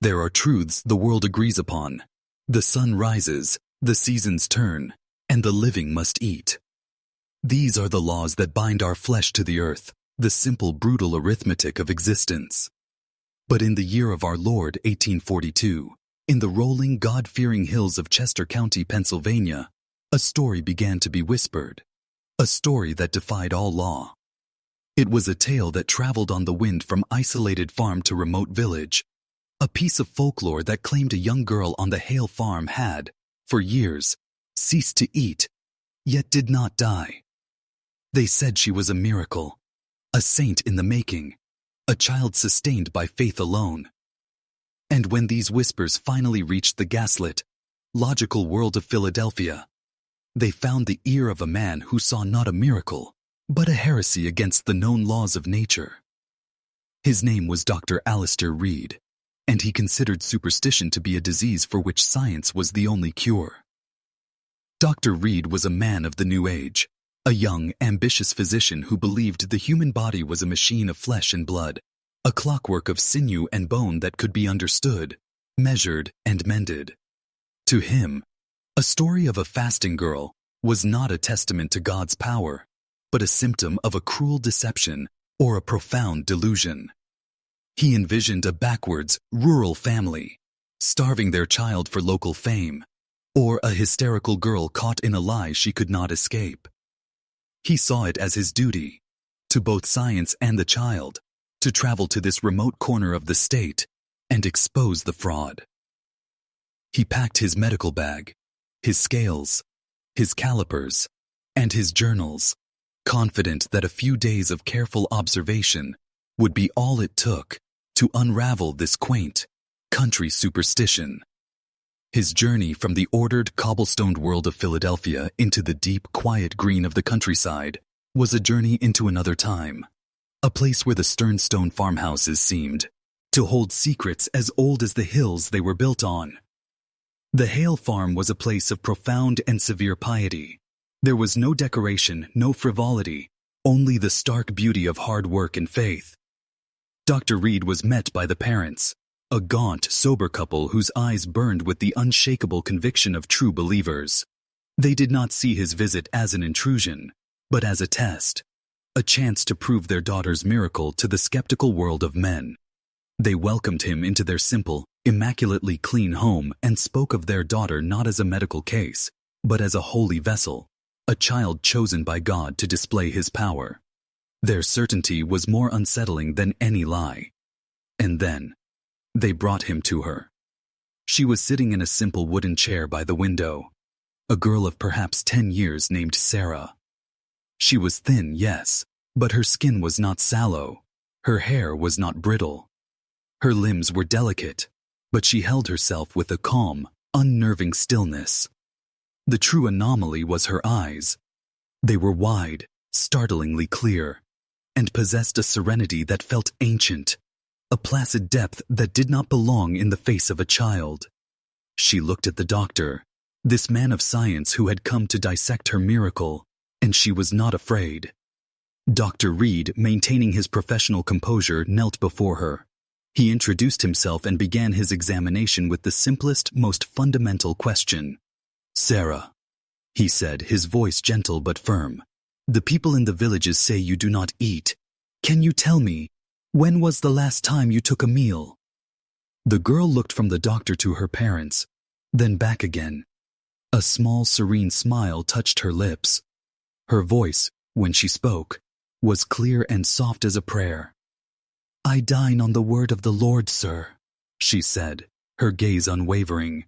There are truths the world agrees upon. The sun rises, the seasons turn, and the living must eat. These are the laws that bind our flesh to the earth, the simple, brutal arithmetic of existence. But in the year of our Lord 1842, in the rolling, God-fearing hills of Chester County, Pennsylvania, a story began to be whispered. A story that defied all law. It was a tale that traveled on the wind from isolated farm to remote village. A piece of folklore that claimed a young girl on the Hale farm had, for years, ceased to eat, yet did not die. They said she was a miracle, a saint in the making, a child sustained by faith alone. And when these whispers finally reached the gaslit, logical world of Philadelphia, they found the ear of a man who saw not a miracle, but a heresy against the known laws of nature. His name was Dr. Alistair Reed, and he considered superstition to be a disease for which science was the only cure. Dr. Reed was a man of the New Age, a young, ambitious physician who believed the human body was a machine of flesh and blood, a clockwork of sinew and bone that could be understood, measured, and mended. To him, a story of a fasting girl was not a testament to God's power, but a symptom of a cruel deception or a profound delusion. He envisioned a backwards, rural family, starving their child for local fame, or a hysterical girl caught in a lie she could not escape. He saw it as his duty, to both science and the child, to travel to this remote corner of the state and expose the fraud. He packed his medical bag, his scales, his calipers, and his journals, confident that a few days of careful observation would be all it took to unravel this quaint, country superstition. His journey from the ordered, cobblestoned world of Philadelphia into the deep, quiet green of the countryside was a journey into another time, a place where the stern stone farmhouses seemed to hold secrets as old as the hills they were built on. The Hale farm was a place of profound and severe piety. There was no decoration, no frivolity, only the stark beauty of hard work and faith. Dr. Reed was met by the parents, a gaunt, sober couple whose eyes burned with the unshakable conviction of true believers. They did not see his visit as an intrusion, but as a test, a chance to prove their daughter's miracle to the skeptical world of men. They welcomed him into their simple, immaculately clean home and spoke of their daughter not as a medical case, but as a holy vessel, a child chosen by God to display his power. Their certainty was more unsettling than any lie. And then, they brought him to her. She was sitting in a simple wooden chair by the window, a girl of perhaps 10 years named Sarah. She was thin, yes, but her skin was not sallow. Her hair was not brittle. Her limbs were delicate, but she held herself with a calm, unnerving stillness. The true anomaly was her eyes. They were wide, startlingly clear, and possessed a serenity that felt ancient, a placid depth that did not belong in the face of a child. She looked at the doctor, this man of science who had come to dissect her miracle, and she was not afraid. Dr. Reed, maintaining his professional composure, knelt before her. He introduced himself and began his examination with the simplest, most fundamental question. "Sarah," he said, his voice gentle but firm, "the people in the villages say you do not eat. Can you tell me, when was the last time you took a meal?" The girl looked from the doctor to her parents, then back again. A small, serene smile touched her lips. Her voice, when she spoke, was clear and soft as a prayer. "I dine on the word of the Lord, sir," she said, her gaze unwavering.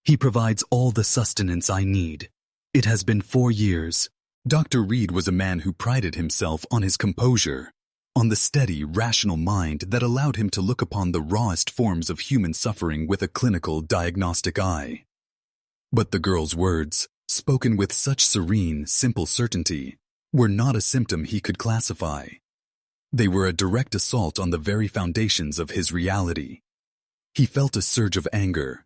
"He provides all the sustenance I need. It has been 4 years." Dr. Reed was a man who prided himself on his composure, on the steady, rational mind that allowed him to look upon the rawest forms of human suffering with a clinical, diagnostic eye. But the girl's words, spoken with such serene, simple certainty, were not a symptom he could classify. They were a direct assault on the very foundations of his reality. He felt a surge of anger,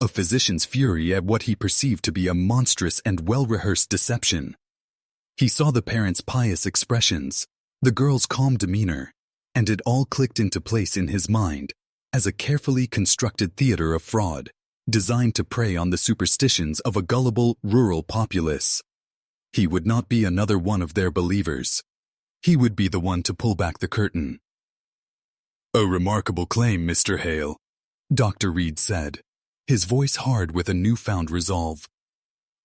a physician's fury at what he perceived to be a monstrous and well-rehearsed deception. He saw the parents' pious expressions, the girl's calm demeanor, and it all clicked into place in his mind, as a carefully constructed theater of fraud, designed to prey on the superstitions of a gullible rural populace. He would not be another one of their believers. He would be the one to pull back the curtain. "A remarkable claim, Mr. Hale," Dr. Reed said, his voice hard with a newfound resolve.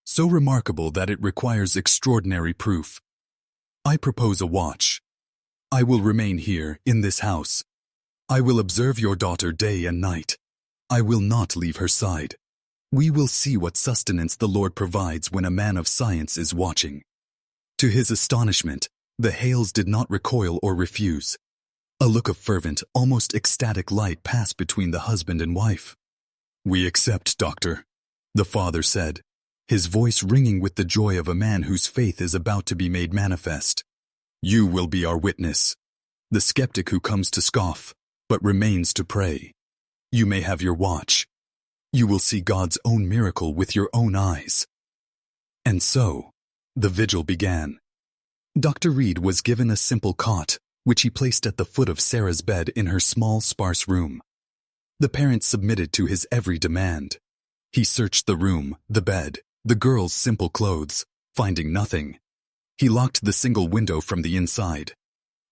"So remarkable that it requires extraordinary proof. I propose a watch. I will remain here, in this house. I will observe your daughter day and night. I will not leave her side. We will see what sustenance the Lord provides when a man of science is watching." To his astonishment, the Hales did not recoil or refuse. A look of fervent, almost ecstatic light passed between the husband and wife. "We accept, Doctor," the father said, his voice ringing with the joy of a man whose faith is about to be made manifest. "You will be our witness, the skeptic who comes to scoff, but remains to pray. You may have your watch. You will see God's own miracle with your own eyes." And so, the vigil began. Dr. Reed was given a simple cot, which he placed at the foot of Sarah's bed in her small, sparse room. The parents submitted to his every demand. He searched the room, the bed, the girl's simple clothes, finding nothing. He locked the single window from the inside.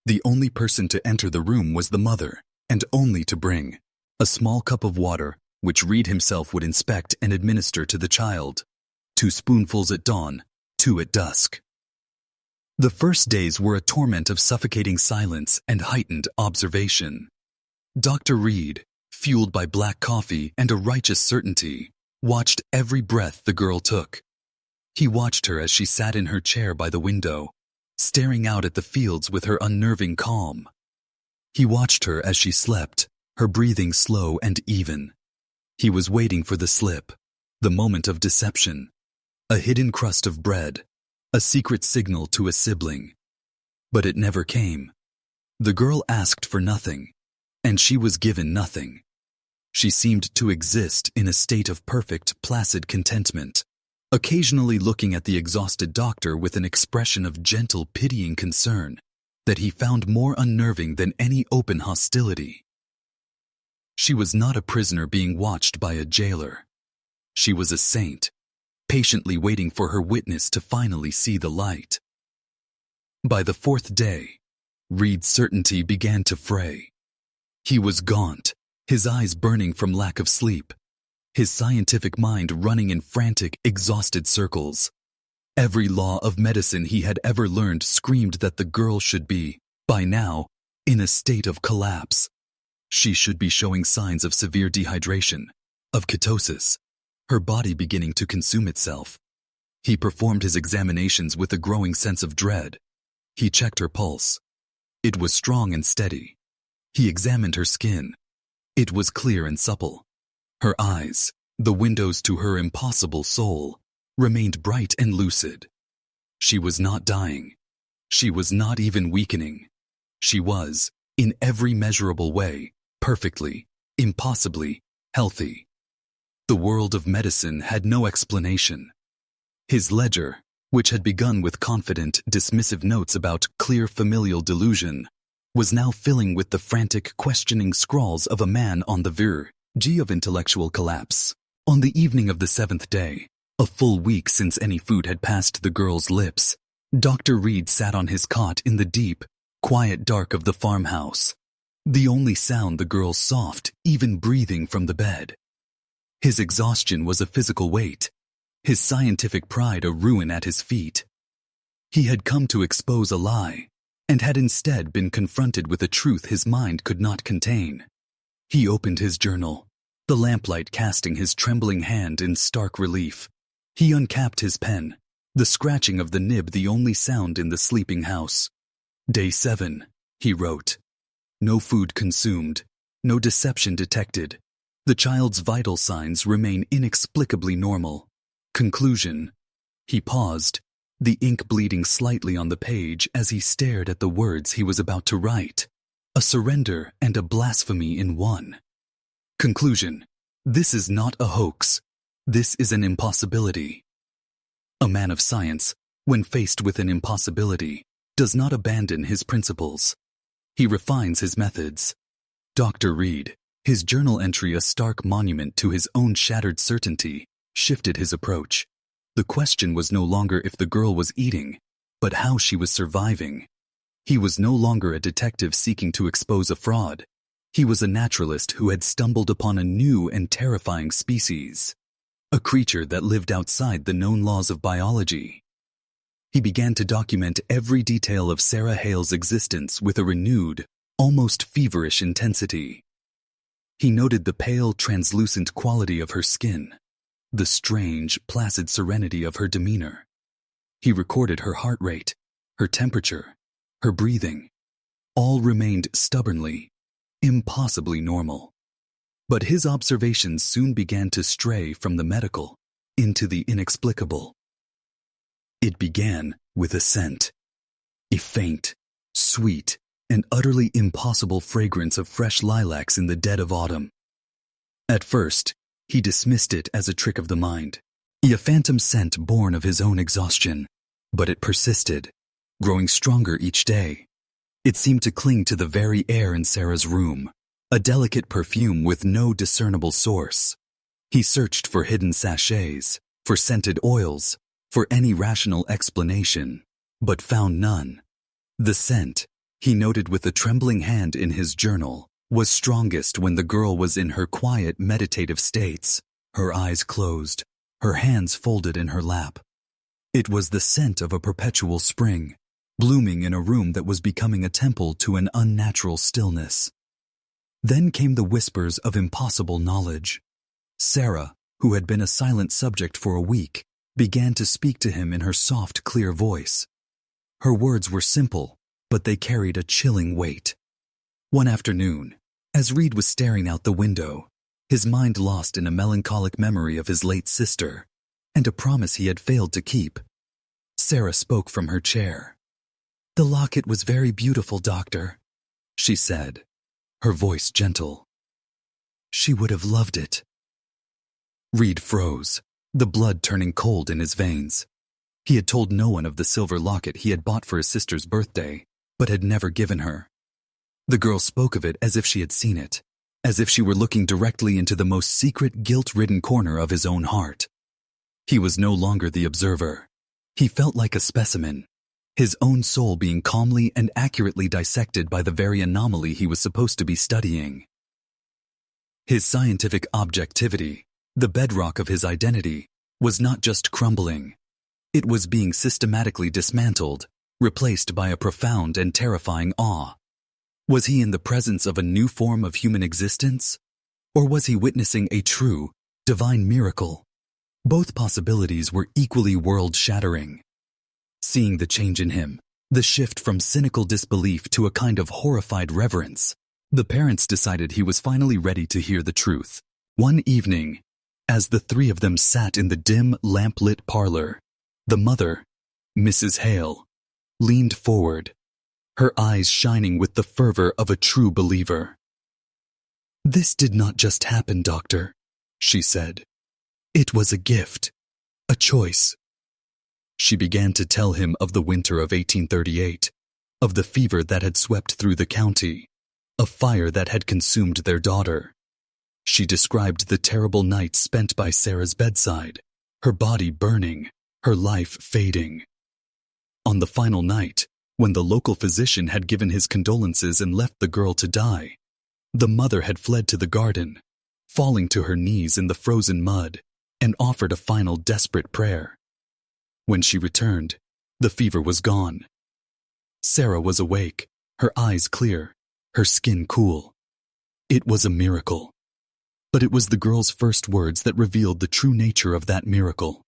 The only person to enter the room was the mother, and only to bring a small cup of water, which Reed himself would inspect and administer to the child. 2 spoonfuls at dawn, 2 at dusk. The first days were a torment of suffocating silence and heightened observation. Dr. Reed, fueled by black coffee and a righteous certainty, watched every breath the girl took. He watched her as she sat in her chair by the window, staring out at the fields with her unnerving calm. He watched her as she slept, her breathing slow and even. He was waiting for the slip, the moment of deception, a hidden crust of bread, a secret signal to a sibling. But it never came. The girl asked for nothing, and she was given nothing. She seemed to exist in a state of perfect, placid contentment, occasionally looking at the exhausted doctor with an expression of gentle, pitying concern that he found more unnerving than any open hostility. She was not a prisoner being watched by a jailer. She was a saint, patiently waiting for her witness to finally see the light. By the 4th day, Reed's certainty began to fray. He was gaunt, his eyes burning from lack of sleep, his scientific mind running in frantic, exhausted circles. Every law of medicine he had ever learned screamed that the girl should be, by now, in a state of collapse. She should be showing signs of severe dehydration, of ketosis, her body beginning to consume itself. He performed his examinations with a growing sense of dread. He checked her pulse. It was strong and steady. He examined her skin. It was clear and supple. Her eyes, the windows to her impossible soul, remained bright and lucid. She was not dying. She was not even weakening. She was, in every measurable way, perfectly, impossibly, healthy. The world of medicine had no explanation. His ledger, which had begun with confident, dismissive notes about clear familial delusion, was now filling with the frantic, questioning scrawls of a man on the verge of intellectual collapse. On the evening of the 7th day, a full week since any food had passed the girl's lips, Dr. Reed sat on his cot in the deep, quiet dark of the farmhouse, the only sound the girl's soft, even breathing from the bed. His exhaustion was a physical weight, his scientific pride a ruin at his feet. He had come to expose a lie, and had instead been confronted with a truth his mind could not contain. He opened his journal, the lamplight casting his trembling hand in stark relief. He uncapped his pen, the scratching of the nib the only sound in the sleeping house. Day 7, he wrote. No food consumed, no deception detected. The child's vital signs remain inexplicably normal. Conclusion. He paused, the ink bleeding slightly on the page as he stared at the words he was about to write. A surrender and a blasphemy in one. Conclusion. This is not a hoax. This is an impossibility. A man of science, when faced with an impossibility, does not abandon his principles. He refines his methods. Dr. Reed, His journal entry, a stark monument to his own shattered certainty, shifted his approach. The question was no longer if the girl was eating, but how she was surviving. He was no longer a detective seeking to expose a fraud. He was a naturalist who had stumbled upon a new and terrifying species, a creature that lived outside the known laws of biology. He began to document every detail of Sarah Hale's existence with a renewed, almost feverish intensity. He noted the pale, translucent quality of her skin, the strange, placid serenity of her demeanor. He recorded her heart rate, her temperature, her breathing. All remained stubbornly, impossibly normal. But his observations soon began to stray from the medical into the inexplicable. It began with a scent, a faint, sweet, and utterly impossible fragrance of fresh lilacs in the dead of autumn. At first, he dismissed it as a trick of the mind, a phantom scent born of his own exhaustion. But it persisted, growing stronger each day. It seemed to cling to the very air in Sarah's room, a delicate perfume with no discernible source. He searched for hidden sachets, for scented oils, for any rational explanation, but found none. The scent, he noted with a trembling hand in his journal, was strongest when the girl was in her quiet, meditative states, her eyes closed, her hands folded in her lap. It was the scent of a perpetual spring, blooming in a room that was becoming a temple to an unnatural stillness. Then came the whispers of impossible knowledge. Sarah, who had been a silent subject for a week, began to speak to him in her soft, clear voice. Her words were simple, but they carried a chilling weight. One afternoon, as Reed was staring out the window, his mind lost in a melancholic memory of his late sister, and a promise he had failed to keep, Sarah spoke from her chair. "The locket was very beautiful, Doctor," she said, her voice gentle. "She would have loved it." Reed froze, the blood turning cold in his veins. He had told no one of the silver locket he had bought for his sister's birthday, but had never given her. The girl spoke of it as if she had seen it, as if she were looking directly into the most secret, guilt-ridden corner of his own heart. He was no longer the observer. He felt like a specimen, his own soul being calmly and accurately dissected by the very anomaly he was supposed to be studying. His scientific objectivity, the bedrock of his identity, was not just crumbling. It was being systematically dismantled, replaced by a profound and terrifying awe. Was he in the presence of a new form of human existence? Or was he witnessing a true, divine miracle? Both possibilities were equally world-shattering. Seeing the change in him, the shift from cynical disbelief to a kind of horrified reverence, the parents decided he was finally ready to hear the truth. One evening, as the three of them sat in the dim, lamp-lit parlor, the mother, Mrs. Hale, leaned forward, her eyes shining with the fervor of a true believer. "This did not just happen, Doctor," she said. "It was a gift, a choice." She began to tell him of the winter of 1838, of the fever that had swept through the county, a fire that had consumed their daughter. She described the terrible nights spent by Sarah's bedside, her body burning, her life fading. On the final night, when the local physician had given his condolences and left the girl to die, the mother had fled to the garden, falling to her knees in the frozen mud, and offered a final desperate prayer. When she returned, the fever was gone. Sarah was awake, her eyes clear, her skin cool. It was a miracle. But it was the girl's first words that revealed the true nature of that miracle.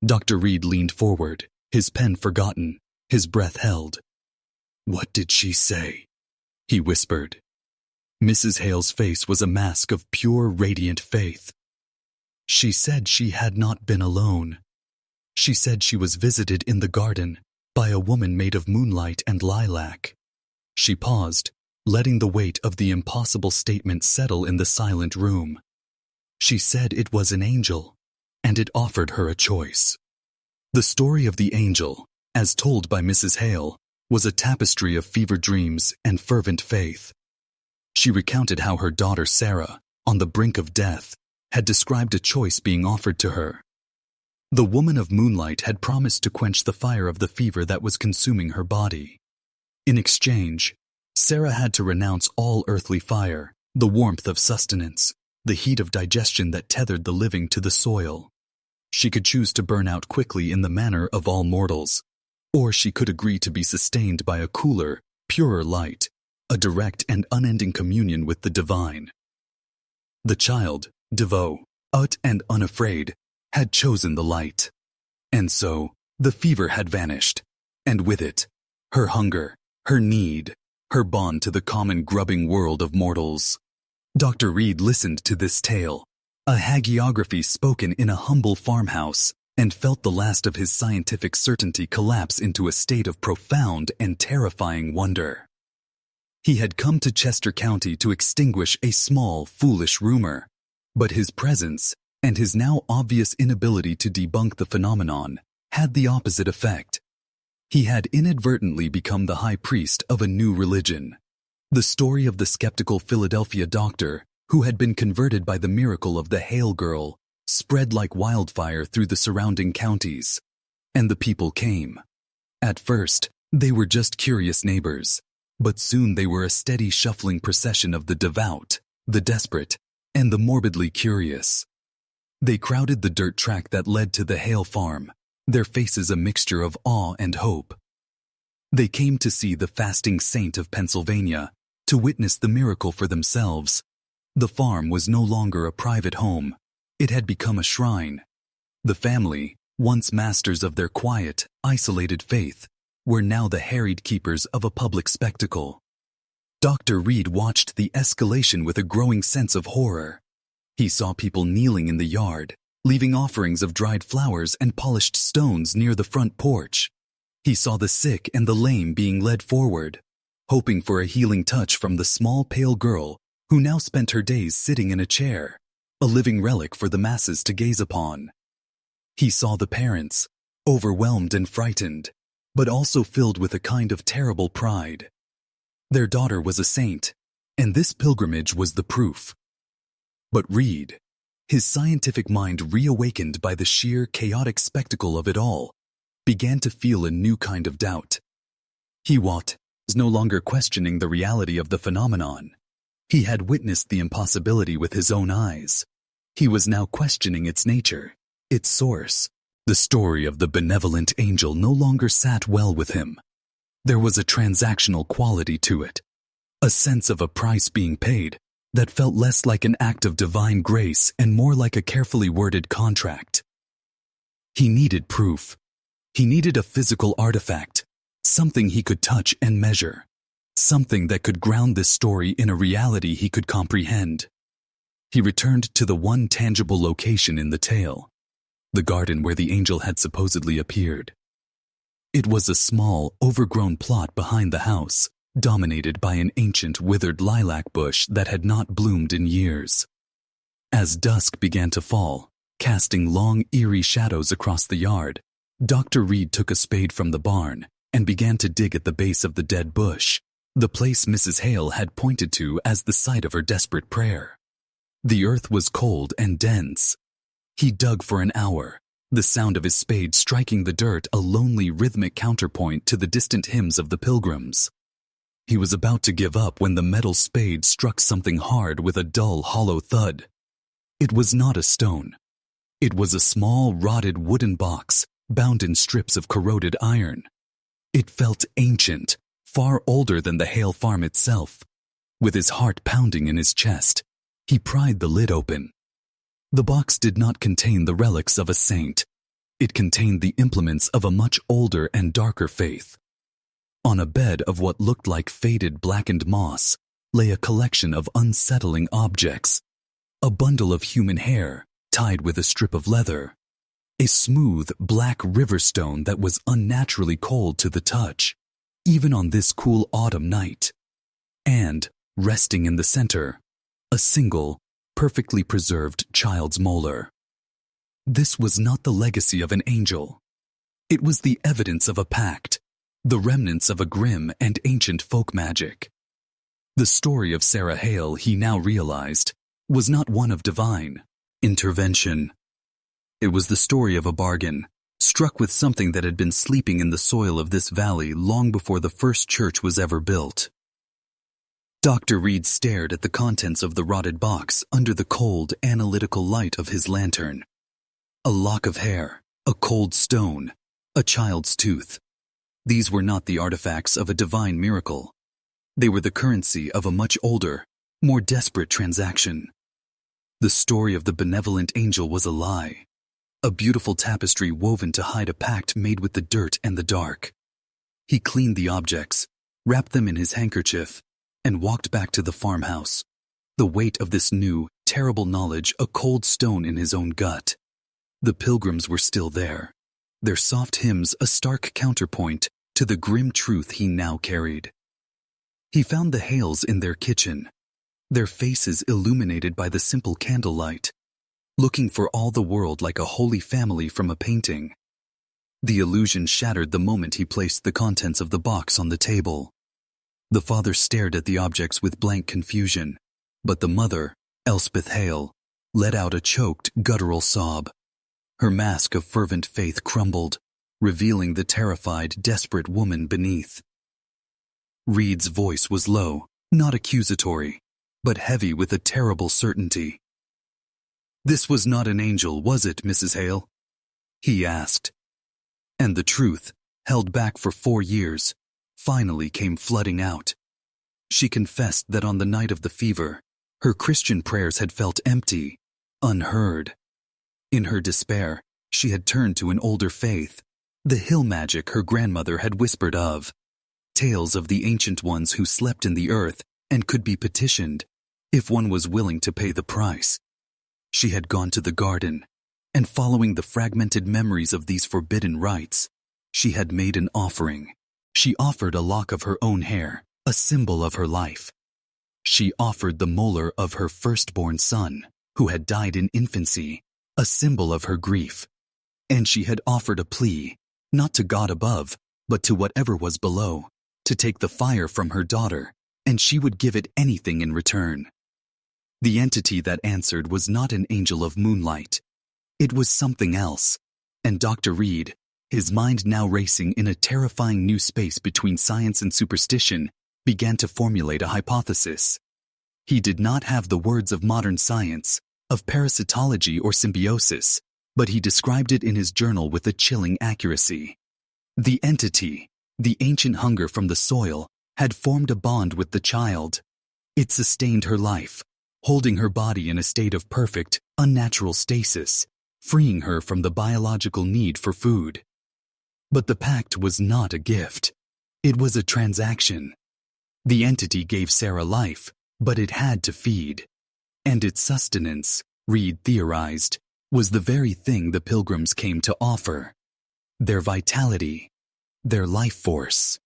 Dr. Reed leaned forward, his pen forgotten, his breath held. "What did she say?" he whispered. Mrs. Hale's face was a mask of pure, radiant faith. "She said she had not been alone. She said she was visited in the garden by a woman made of moonlight and lilac." She paused, letting the weight of the impossible statement settle in the silent room. "She said it was an angel, and it offered her a choice." The story of the angel, as told by Mrs. Hale, was a tapestry of fevered dreams and fervent faith. She recounted how her daughter Sarah, on the brink of death, had described a choice being offered to her. The woman of moonlight had promised to quench the fire of the fever that was consuming her body. In exchange, Sarah had to renounce all earthly fire, the warmth of sustenance, the heat of digestion that tethered the living to the soil. She could choose to burn out quickly in the manner of all mortals, or she could agree to be sustained by a cooler, purer light, a direct and unending communion with the divine. The child, devout and unafraid, had chosen the light. And so, the fever had vanished, and with it, her hunger, her need, her bond to the common grubbing world of mortals. Dr. Reed listened to this tale, a hagiography spoken in a humble farmhouse, and felt the last of his scientific certainty collapse into a state of profound and terrifying wonder. He had come to Chester County to extinguish a small, foolish rumor, but his presence, and his now obvious inability to debunk the phenomenon, had the opposite effect. He had inadvertently become the high priest of a new religion. The story of the skeptical Philadelphia doctor, who had been converted by the miracle of the Hale girl, spread like wildfire through the surrounding counties, and the people came. At first, they were just curious neighbors, but soon they were a steady shuffling procession of the devout, the desperate, and the morbidly curious. They crowded the dirt track that led to the Hale farm, their faces a mixture of awe and hope. They came to see the fasting saint of Pennsylvania, to witness the miracle for themselves. The farm was no longer a private home. It had become a shrine. The family, once masters of their quiet, isolated faith, were now the harried keepers of a public spectacle. Dr. Reed watched the escalation with a growing sense of horror. He saw people kneeling in the yard, leaving offerings of dried flowers and polished stones near the front porch. He saw the sick and the lame being led forward, hoping for a healing touch from the small pale girl who now spent her days sitting in a chair, a living relic for the masses to gaze upon. He saw the parents, overwhelmed and frightened, but also filled with a kind of terrible pride. Their daughter was a saint, and this pilgrimage was the proof. But Reed, his scientific mind reawakened by the sheer chaotic spectacle of it all, began to feel a new kind of doubt. He was no longer questioning the reality of the phenomenon. He had witnessed the impossibility with his own eyes. He was now questioning its nature, its source. The story of the benevolent angel no longer sat well with him. There was a transactional quality to it, a sense of a price being paid that felt less like an act of divine grace and more like a carefully worded contract. He needed proof. He needed a physical artifact, something he could touch and measure, something that could ground this story in a reality he could comprehend. He returned to the one tangible location in the tale, the garden where the angel had supposedly appeared. It was a small, overgrown plot behind the house, dominated by an ancient, withered lilac bush that had not bloomed in years. As dusk began to fall, casting long, eerie shadows across the yard, Dr. Reed took a spade from the barn and began to dig at the base of the dead bush, the place Mrs. Hale had pointed to as the site of her desperate prayer. The earth was cold and dense. He dug for an hour, the sound of his spade striking the dirt a lonely rhythmic counterpoint to the distant hymns of the pilgrims. He was about to give up when the metal spade struck something hard with a dull, hollow thud. It was not a stone. It was a small, rotted wooden box bound in strips of corroded iron. It felt ancient, far older than the Hale farm itself. With his heart pounding in his chest, he pried the lid open. The box did not contain the relics of a saint. It contained the implements of a much older and darker faith. On a bed of what looked like faded blackened moss lay a collection of unsettling objects. A bundle of human hair tied with a strip of leather. A smooth black river stone that was unnaturally cold to the touch, even on this cool autumn night. And, resting in the center, a single, perfectly preserved child's molar. This was not the legacy of an angel. It was the evidence of a pact, the remnants of a grim and ancient folk magic. The story of Sarah Hale, he now realized, was not one of divine intervention. It was the story of a bargain, struck with something that had been sleeping in the soil of this valley long before the first church was ever built. Dr. Reed stared at the contents of the rotted box under the cold, analytical light of his lantern. A lock of hair, a cold stone, a child's tooth. These were not the artifacts of a divine miracle. They were the currency of a much older, more desperate transaction. The story of the benevolent angel was a lie, a beautiful tapestry woven to hide a pact made with the dirt and the dark. He cleaned the objects, wrapped them in his handkerchief, and walked back to the farmhouse, the weight of this new, terrible knowledge a cold stone in his own gut. The pilgrims were still there, their soft hymns a stark counterpoint to the grim truth he now carried. He found the Hales in their kitchen, their faces illuminated by the simple candlelight, looking for all the world like a holy family from a painting. The illusion shattered the moment he placed the contents of the box on the table. The father stared at the objects with blank confusion, but the mother, Elspeth Hale, let out a choked, guttural sob. Her mask of fervent faith crumbled, revealing the terrified, desperate woman beneath. Reed's voice was low, not accusatory, but heavy with a terrible certainty. "This was not an angel, was it, Mrs. Hale?" he asked. And the truth, held back for 4 years, finally came flooding out. She confessed that on the night of the fever, her Christian prayers had felt empty, unheard. In her despair, she had turned to an older faith, the hill magic her grandmother had whispered of, tales of the ancient ones who slept in the earth and could be petitioned, if one was willing to pay the price. She had gone to the garden, and following the fragmented memories of these forbidden rites, she had made an offering. She offered a lock of her own hair, a symbol of her life. She offered the molar of her firstborn son, who had died in infancy, a symbol of her grief. And she had offered a plea, not to God above, but to whatever was below, to take the fire from her daughter, and she would give it anything in return. The entity that answered was not an angel of moonlight. It was something else, and Dr. Reed, his mind now racing in a terrifying new space between science and superstition, began to formulate a hypothesis. He did not have the words of modern science, of parasitology or symbiosis, but he described it in his journal with a chilling accuracy. The entity, the ancient hunger from the soil, had formed a bond with the child. It sustained her life, holding her body in a state of perfect, unnatural stasis, freeing her from the biological need for food. But the pact was not a gift. It was a transaction. The entity gave Sarah life, but it had to feed. And its sustenance, Reed theorized, was the very thing the pilgrims came to offer. Their vitality, their life force.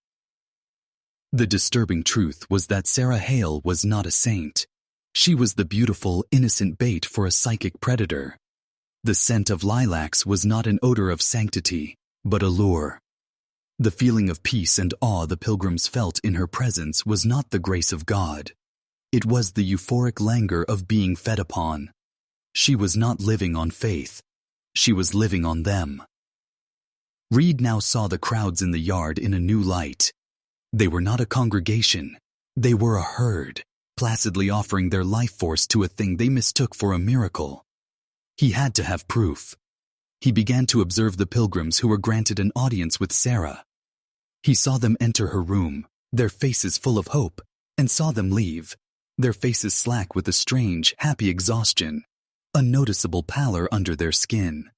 The disturbing truth was that Sarah Hale was not a saint. She was the beautiful, innocent bait for a psychic predator. The scent of lilacs was not an odor of sanctity, but a lure. The feeling of peace and awe the pilgrims felt in her presence was not the grace of God. It was the euphoric languor of being fed upon. She was not living on faith. She was living on them. Reed now saw the crowds in the yard in a new light. They were not a congregation. They were a herd, placidly offering their life force to a thing they mistook for a miracle. He had to have proof. He began to observe the pilgrims who were granted an audience with Sarah. He saw them enter her room, their faces full of hope, and saw them leave, their faces slack with a strange, happy exhaustion, a noticeable pallor under their skin.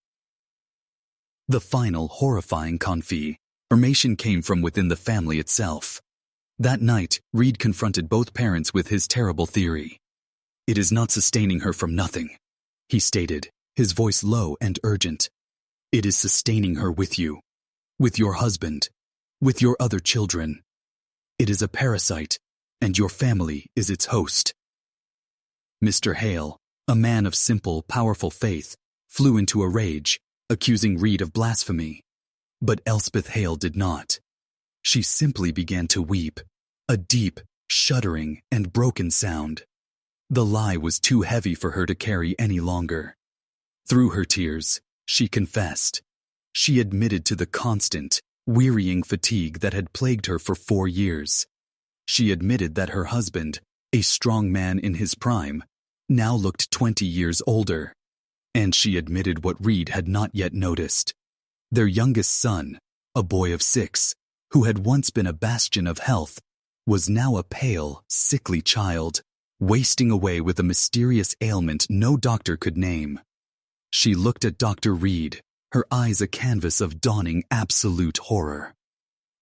The final, horrifying confirmation came from within the family itself. That night, Reed confronted both parents with his terrible theory. "It is not sustaining her from nothing," he stated, his voice low and urgent. "It is sustaining her with you, with your husband, with your other children. It is a parasite, and your family is its host." Mr. Hale, a man of simple, powerful faith, flew into a rage, accusing Reed of blasphemy. But Elspeth Hale did not. She simply began to weep, a deep, shuddering, and broken sound. The lie was too heavy for her to carry any longer. Through her tears, she confessed. She admitted to the constant, wearying fatigue that had plagued her for 4 years. She admitted that her husband, a strong man in his prime, now looked 20 years older. And she admitted what Reed had not yet noticed. Their youngest son, a boy of 6, who had once been a bastion of health, was now a pale, sickly child, wasting away with a mysterious ailment no doctor could name. She looked at Dr. Reed, her eyes a canvas of dawning absolute horror.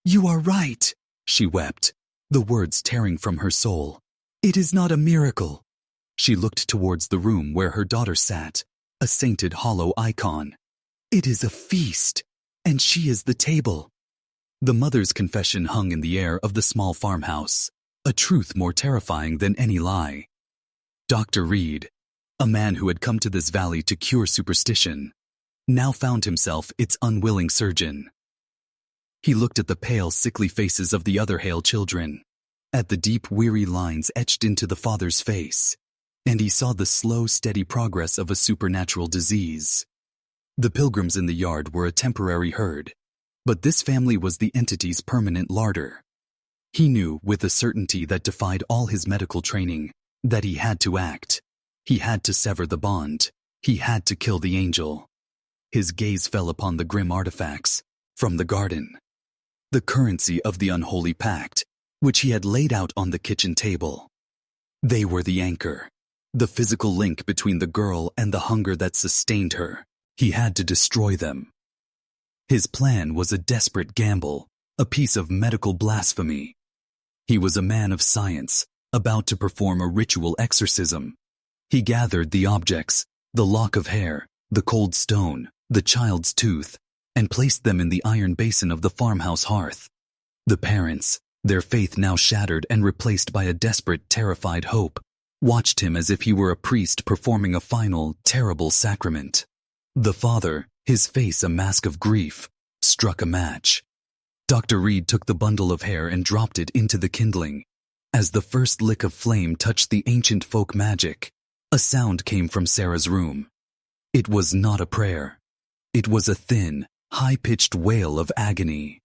"You are right," she wept, the words tearing from her soul. "It is not a miracle." She looked towards the room where her daughter sat, a sainted hollow icon. "It is a feast, and she is the table." The mother's confession hung in the air of the small farmhouse, a truth more terrifying than any lie. Dr. Reed, a man who had come to this valley to cure superstition, now found himself its unwilling surgeon. He looked at the pale, sickly faces of the other Hale children, at the deep, weary lines etched into the father's face, and he saw the slow, steady progress of a supernatural disease. The pilgrims in the yard were a temporary herd, but this family was the entity's permanent larder. He knew, with a certainty that defied all his medical training, that he had to act. He had to sever the bond. He had to kill the angel. His gaze fell upon the grim artifacts from the garden, the currency of the unholy pact, which he had laid out on the kitchen table. They were the anchor, the physical link between the girl and the hunger that sustained her. He had to destroy them. His plan was a desperate gamble, a piece of medical blasphemy. He was a man of science, about to perform a ritual exorcism. He gathered the objects, the lock of hair, the cold stone, the child's tooth, and placed them in the iron basin of the farmhouse hearth. The parents, their faith now shattered and replaced by a desperate, terrified hope, watched him as if he were a priest performing a final, terrible sacrament. The father, his face a mask of grief, struck a match. Dr. Reed took the bundle of hair and dropped it into the kindling. As the first lick of flame touched the ancient folk magic, a sound came from Sarah's room. It was not a prayer. It was a thin, high-pitched wail of agony.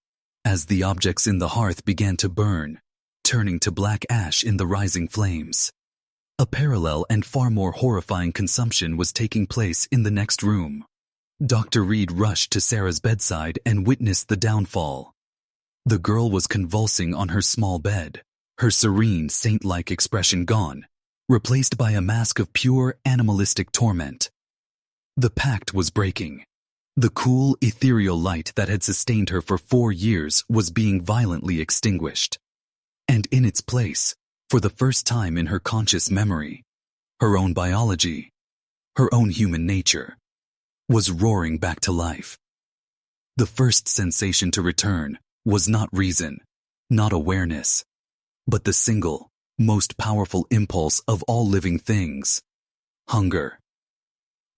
As the objects in the hearth began to burn, turning to black ash in the rising flames. A parallel and far more horrifying consumption was taking place in the next room. Dr. Reed rushed to Sarah's bedside and witnessed the downfall. The girl was convulsing on her small bed, her serene, saint-like expression gone, replaced by a mask of pure, animalistic torment. The pact was breaking. The cool, ethereal light that had sustained her for 4 years was being violently extinguished. And in its place, for the first time in her conscious memory, her own biology, her own human nature, was roaring back to life. The first sensation to return was not reason, not awareness, but the single, most powerful impulse of all living things: hunger.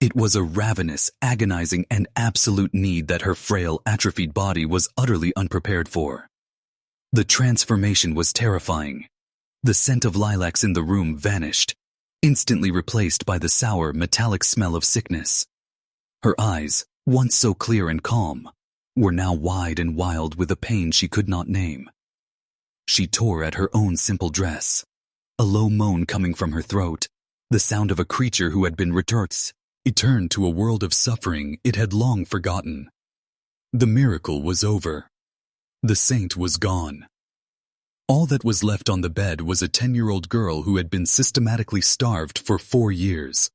It was a ravenous, agonizing, and absolute need that her frail, atrophied body was utterly unprepared for. The transformation was terrifying. The scent of lilacs in the room vanished, instantly replaced by the sour, metallic smell of sickness. Her eyes, once so clear and calm, were now wide and wild with a pain she could not name. She tore at her own simple dress, a low moan coming from her throat, the sound of a creature who had been returned to a world of suffering it had long forgotten. The miracle was over. The saint was gone. All that was left on the bed was a 10-year-old girl who had been systematically starved for 4 years.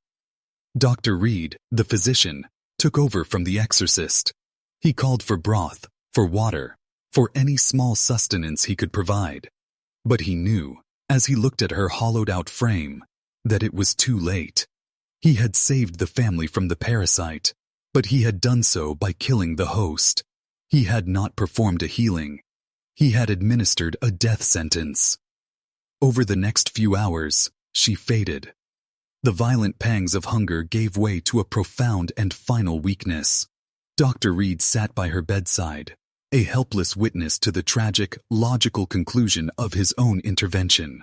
Dr. Reed, the physician, took over from the exorcist. He called for broth, for water, for any small sustenance he could provide. But he knew, as he looked at her hollowed-out frame, that it was too late. He had saved the family from the parasite, but he had done so by killing the host. He had not performed a healing. He had administered a death sentence. Over the next few hours, she faded. The violent pangs of hunger gave way to a profound and final weakness. Dr. Reed sat by her bedside, a helpless witness to the tragic, logical conclusion of his own intervention.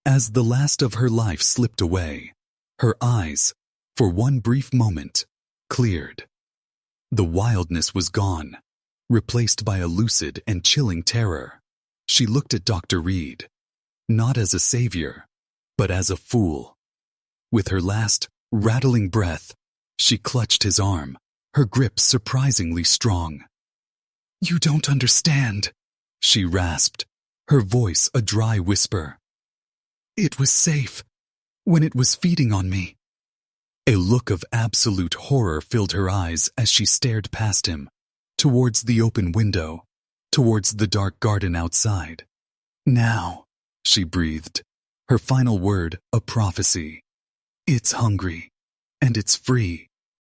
As the last of her life slipped away, her eyes, for one brief moment, cleared. The wildness was gone, replaced by a lucid and chilling terror. She looked at Dr. Reed, not as a savior, but as a fool. With her last, rattling breath, she clutched his arm, her grip surprisingly strong. "You don't understand," she rasped, her voice a dry whisper. "It was safe when it was feeding on me." A look of absolute horror filled her eyes as she stared past him, towards the open window, towards the dark garden outside. "Now," she breathed, her final word a prophecy. "It's hungry, and it's free."